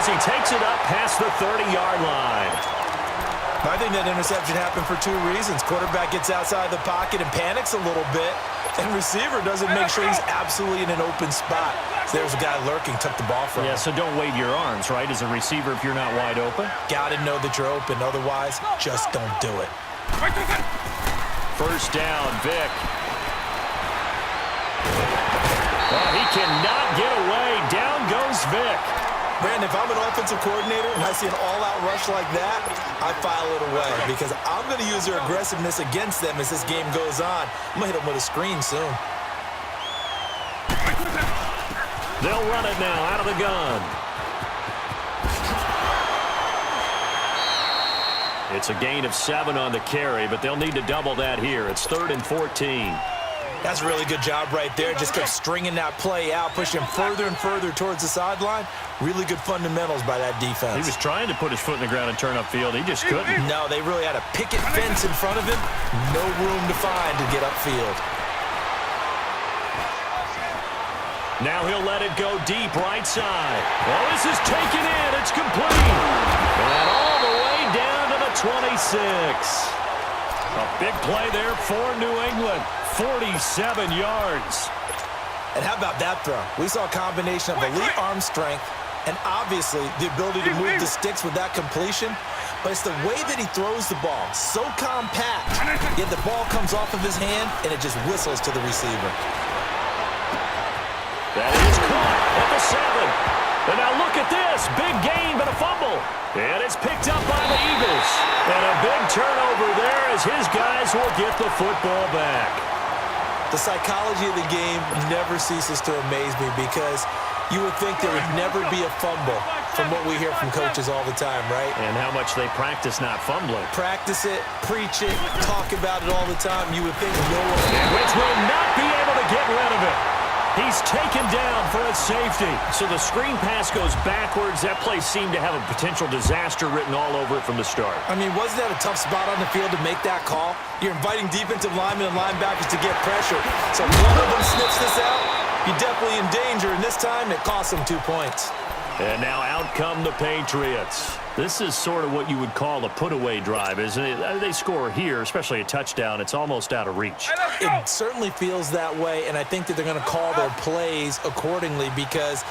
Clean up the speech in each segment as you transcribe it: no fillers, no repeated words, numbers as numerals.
as he takes it up past the 30-yard line. I think that interception happened for two reasons. Quarterback gets outside the pocket and panics a little bit, and receiver doesn't make sure he's absolutely in an open spot. So there's a guy lurking, took the ball from him. Yeah, so don't wave your arms, right, as a receiver if you're not wide open. Got to know that you're open. Otherwise, just don't do it. First down, Vic. Oh, he cannot get away. Down goes Vic. Brandon, if I'm an offensive coordinator and I see an all-out rush like that, I file it away because I'm going to use their aggressiveness against them as this game goes on. I'm going to hit them with a screen soon. They'll run it now out of the gun. It's a gain of 7 on the carry, but they'll need to double that here. It's 3rd and 14. That's a really good job right there. Just kept stringing that play out, pushing him further and further towards the sideline. Really good fundamentals by that defense. He was trying to put his foot in the ground and turn upfield. He just couldn't. No, they really had a picket fence in front of him. No room to find to get upfield. Now he'll let it go deep right side. Oh, this is taken in. It's complete. And all the way down to the 26. A big play there for New England. 47 yards. And how about that throw? We saw a combination of elite arm strength and obviously the ability to move the sticks with that completion. But it's the way that he throws the ball. So compact. Yet the ball comes off of his hand and it just whistles to the receiver. That is caught at the 7. And now look at this. Big gain, but a fumble. And it's picked up by the Eagles. And a big turnover there as his guys will get the football back. The psychology of the game never ceases to amaze me because you would think there would never be a fumble from what we hear from coaches all the time, right? And how much they practice not fumbling. Practice it, preach it, talk about it all the time. You would think no one... Which will not be able to get rid of it. He's taken down for a safety. So the screen pass goes backwards. That play seemed to have a potential disaster written all over it from the start. I mean, wasn't that a tough spot on the field to make that call? You're inviting defensive linemen and linebackers to get pressure. So if one of them sniffs this out, you're definitely in danger. And this time, it cost him 2 points. And now out come the Patriots. This is sort of what you would call a put-away drive, isn't it? They score here, especially a touchdown. It's almost out of reach. It certainly feels that way, and I think that they're going to call their plays accordingly because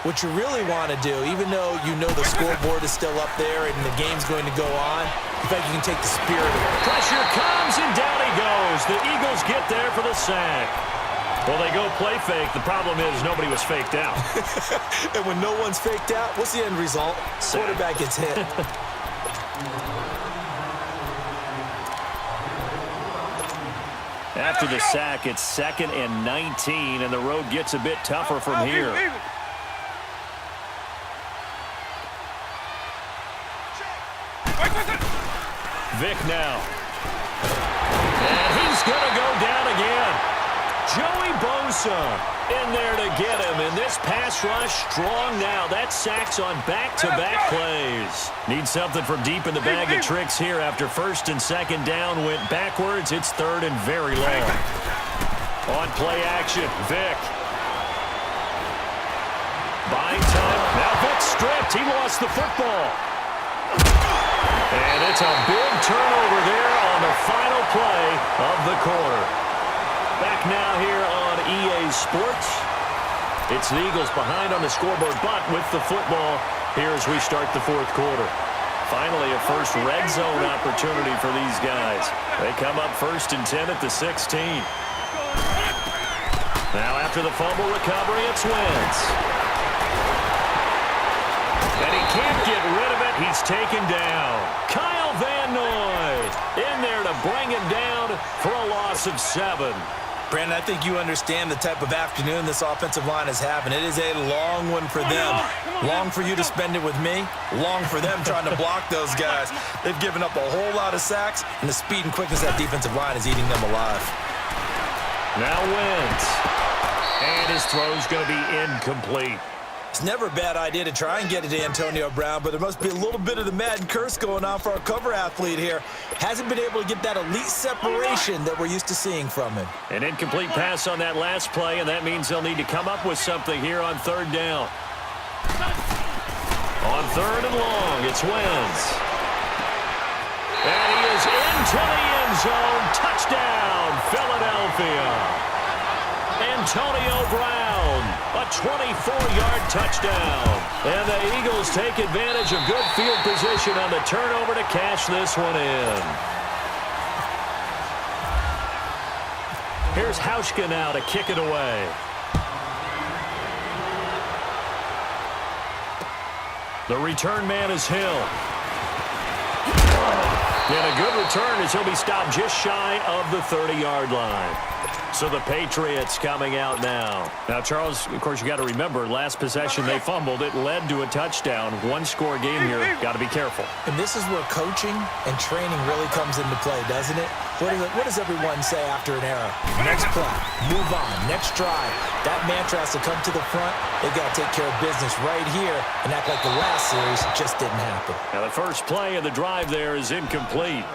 what you really want to do, even though you know the scoreboard is still up there and the game's going to go on, in fact, you can take the spirit of it. Pressure comes, and down he goes. The Eagles get there for the sack. Well, they go play fake. The problem is nobody was faked out. And when no one's faked out, what's the end result? Quarterback gets hit. After the sack, it's 2nd and 19, and the road gets a bit tougher from here. Vic now. And he's going to go down again. Joey Bosa in there to get him, and this pass rush strong now. That sacks on back-to-back plays. Need something from deep in the bag of tricks here after 1st and 2nd down went backwards. It's 3rd and very long. On play action, Vic. Buying time. Now Vic stripped. He lost the football. And it's a big turnover there on the final play of the quarter. Back now here on EA Sports. It's the Eagles behind on the scoreboard, but with the football here as we start the 4th quarter. Finally, a first red zone opportunity for these guys. They come up 1st and 10 at the 16. Now after the fumble recovery, it's Wentz. And he can't get rid of it. He's taken down. Kyle Van Noy in there to bring him down for a loss of 7. Brandon, I think you understand the type of afternoon this offensive line is having. It is a long one for them. Long for you to spend it with me. Long for them trying to block those guys. They've given up a whole lot of sacks, and the speed and quickness of that defensive line is eating them alive. Now Wentz. And his throw's going to be incomplete. It's never a bad idea to try and get it to Antonio Brown, but there must be a little bit of the Madden curse going on for our cover athlete here. Hasn't been able to get that elite separation that we're used to seeing from him. An incomplete pass on that last play, and that means they'll need to come up with something here on 3rd down. On 3rd and long, it's Wentz. And he is into the end zone. Touchdown, Philadelphia. Antonio Brown, a 24-yard touchdown. And the Eagles take advantage of good field position on the turnover to cash this one in. Here's Hauschka now to kick it away. The return man is Hill. And a good return as he'll be stopped just shy of the 30-yard line. So the Patriots coming out now. Now, Charles, of course, you got to remember, last possession they fumbled. It led to a touchdown. One-score game here. Got to be careful. And this is where coaching and training really comes into play, doesn't it? What does everyone say after an error? Next play, move on, next drive. That mantra has to come to the front. They've got to take care of business right here and act like the last series just didn't happen. Now, the first play of the drive there is incomplete.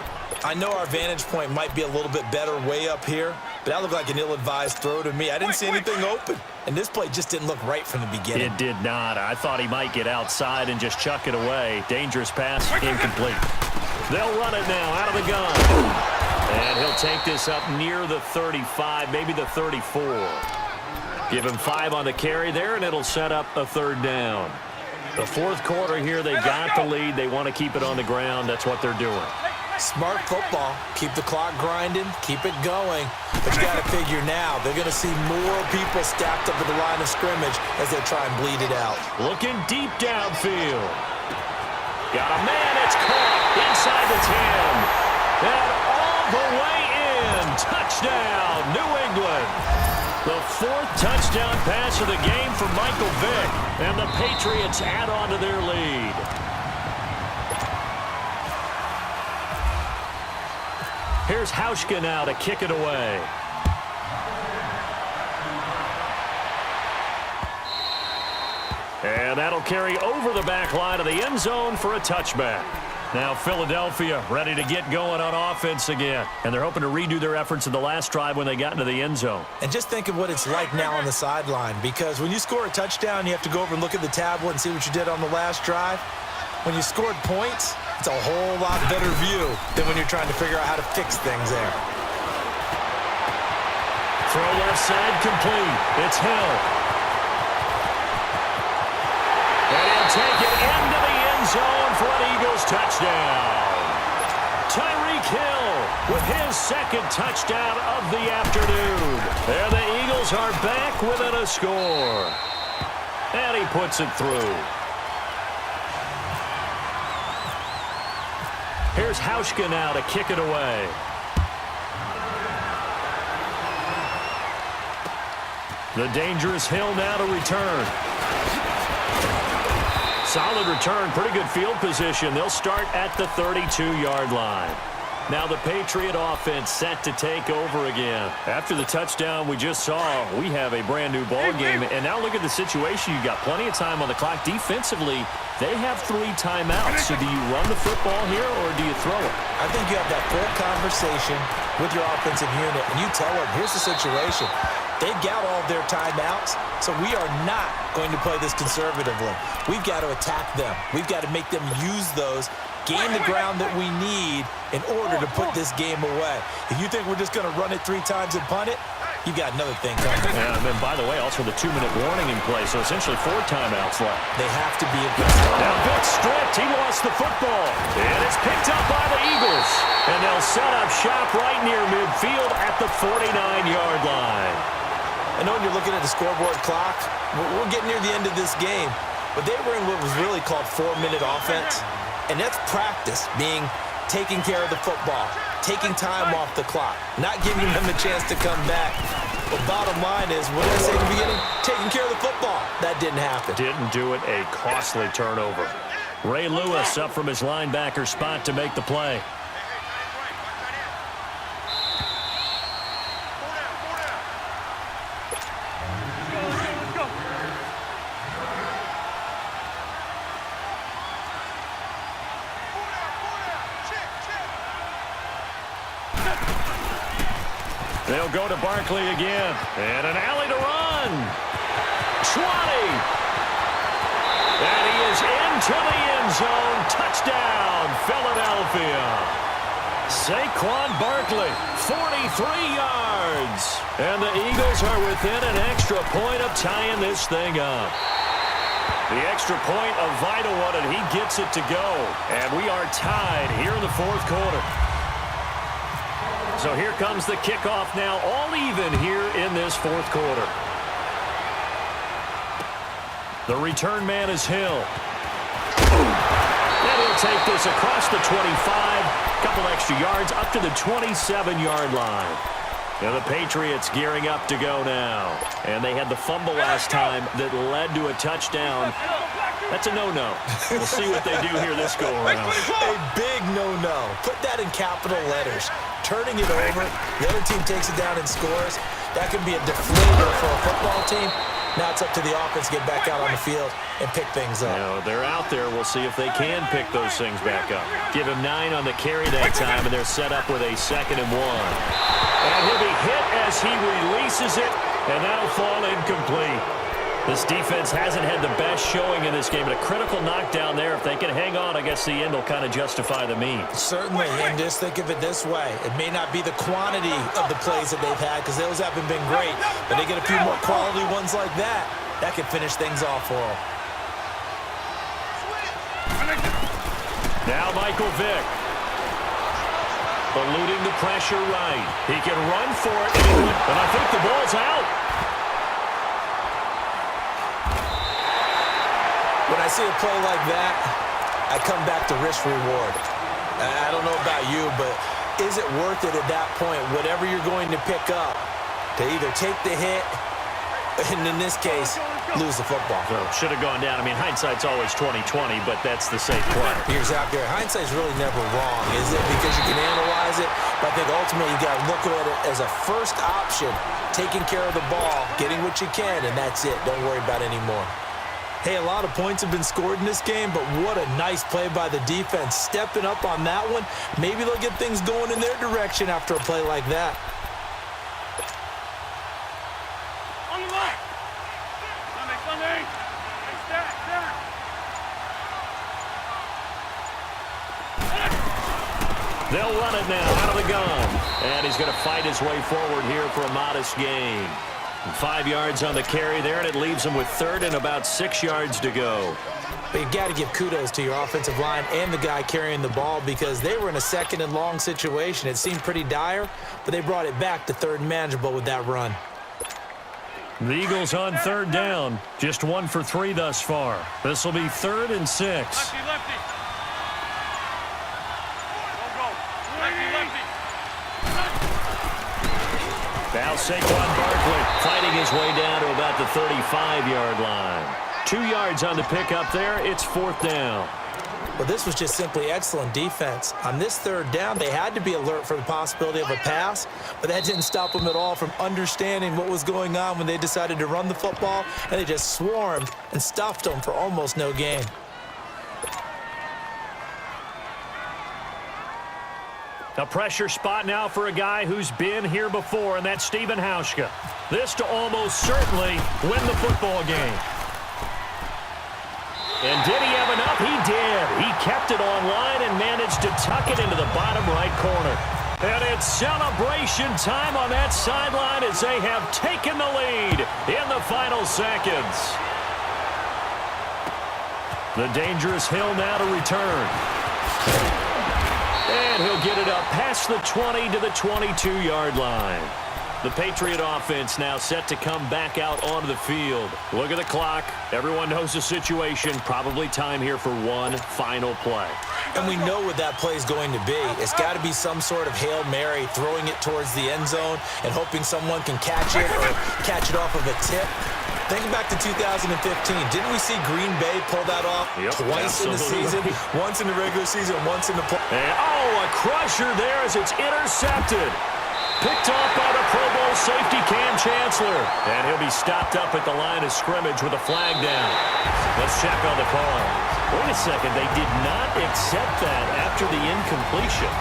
I know our vantage point might be a little bit better way up here, but that looked like an ill-advised throw to me. I didn't see anything open, and this play just didn't look right from the beginning. It did not. I thought he might get outside and just chuck it away. Dangerous pass, incomplete. They'll run it now out of the gun. And he'll take this up near the 35, maybe the 34. Give him 5 on the carry there, and it'll set up a 3rd down. The 4th quarter here, they got the lead. They want to keep it on the ground. That's what they're doing. Smart football. Keep the clock grinding. Keep it going. But you got to figure now, they're going to see more people stacked up at the line of scrimmage as they try and bleed it out. Looking deep downfield. Got a man. It's caught inside the 10. And all the way in. Touchdown, New England. The 4th touchdown pass of the game for Michael Vick. And the Patriots add on to their lead. Here's Hauschka now to kick it away. And that'll carry over the back line of the end zone for a touchback. Now Philadelphia ready to get going on offense again. And they're hoping to redo their efforts in the last drive when they got into the end zone. And just think of what it's like now on the sideline, because when you score a touchdown, you have to go over and look at the tablet and see what you did on the last drive. When you scored points, it's a whole lot better view than when you're trying to figure out how to fix things there. Throw left side complete. It's Hill. And he'll take it into the end zone for an Eagles touchdown. Tyreek Hill with his 2nd touchdown of the afternoon. And the Eagles are back within a score. And he puts it through. Here's Hauschka now to kick it away. The dangerous Hill now to return. Solid return, pretty good field position. They'll start at the 32-yard line. Now the Patriot offense set to take over again. After the touchdown we just saw, we have a brand new ball game. And now look at the situation. You've got plenty of time on the clock. Defensively, they have 3 timeouts. So do you run the football here or do you throw it? I think you have that full conversation with your offensive unit, and you tell them, here's the situation. They've got all their timeouts, so we are not going to play this conservatively. We've got to attack them. We've got to make them use those, gain the ground that we need in order to put this game away. If you think we're just going to run it 3 times and punt it, you've got another thing coming. And then, by the way, also the 2-minute warning in play, so essentially 4 timeouts left. They have to be aggressive. Now Vick stripped. He lost the football. And it's picked up by the Eagles. And they'll set up shop right near midfield at the 49-yard line. I know when you're looking at the scoreboard clock, we're getting near the end of this game, but they were in what was really called 4-minute offense, and that's practice, being taking care of the football, taking time off the clock, not giving them a chance to come back. But bottom line is, what did I say at the beginning? Taking care of the football. That didn't happen. Didn't do it, a costly turnover. Ray Lewis up from his linebacker spot to make the play. They'll go to Barkley again. And an alley to run. 20. And he is into the end zone. Touchdown, Philadelphia. Saquon Barkley, 43 yards. And the Eagles are within an extra point of tying this thing up. The extra point, a vital one, and he gets it to go. And we are tied here in the fourth quarter. So here comes the kickoff now, all even here in this fourth quarter. The return man is Hill. And he'll take this across the 25. Couple extra yards up to the 27-yard line. And the Patriots gearing up to go now. And they had the fumble last time that led to a touchdown. That's a no-no. We'll see what they do here this go-around. A big no-no. Put that in capital letters. Turning it over, the other team takes it down and scores. That could be a deflator for a football team. Now it's up to the offense to get back out on the field and pick things up. You know, they're out there. We'll see if they can pick those things back up. Give him 9 on the carry that time, and they're set up with a 2nd and 1. And he'll be hit as he releases it, and that'll fall incomplete. This defense hasn't had the best showing in this game, but a critical knockdown there. If they can hang on, I guess the end will kind of justify the means. Certainly, and just think of it this way. It may not be the quantity of the plays that they've had, because those haven't been great, but they get a few more quality ones like that. That can finish things off for them. Now Michael Vick. Eluding the pressure right. He can run for it, and I think the ball's out. When I see a play like that, I come back to risk-reward. I don't know about you, but is it worth it at that point, whatever you're going to pick up, to either take the hit, and in this case, lose the football? So, should have gone down. I mean, hindsight's always 20/20, but that's the safe play. You're exactly right. Hindsight's really never wrong, is it? Because you can analyze it, but I think ultimately you got to look at it as a first option, taking care of the ball, getting what you can, and that's it. Don't worry about it anymore. Hey, a lot of points have been scored in this game, but what a nice play by the defense. Stepping up on that one, maybe they'll get things going in their direction after a play like that. On the line. Sunday. They'll run it now out of the gun. And he's going to fight his way forward here for a modest gain. 5 yards on the carry there, and it leaves him with 3rd and about 6 yards to go. But you got to give kudos to your offensive line and the guy carrying the ball, because they were in a 2nd and long situation. It seemed pretty dire, but they brought it back to 3rd and manageable with that run. The Eagles on 3rd down. Just 1 for 3 thus far. This will be 3rd and 6. Lefty. Go. Lefty. Now Saquon Barkley fighting his way down to about the 35-yard line. 2 yards on the pickup there. It's 4th down. Well, this was just simply excellent defense. On this 3rd down, they had to be alert for the possibility of a pass, but that didn't stop them at all from understanding what was going on when they decided to run the football, and they just swarmed and stuffed them for almost no gain. A pressure spot now for a guy who's been here before, and that's Stephen Hauschka. This to almost certainly win the football game. And did he have enough? He did. He kept it online and managed to tuck it into the bottom right corner. And it's celebration time on that sideline as they have taken the lead in the final seconds. The dangerous Hill now to return. And he'll get it up past the 20 to the 22-yard line. The Patriot offense now set to come back out onto the field. Look at the clock. Everyone knows the situation. Probably time here for one final play. And we know what that play is going to be. It's got to be some sort of Hail Mary, throwing it towards the end zone and hoping someone can catch it or catch it off of a tip. Think back to 2015. Didn't we see Green Bay pull that off twice in the season? Once in the regular season, once in the play. A crusher there as it's intercepted. Picked off by the Pro Bowl safety Cam Chancellor. And he'll be stopped up at the line of scrimmage with a flag down. Let's check on the call. Wait a second. They did not accept that after the incompletion.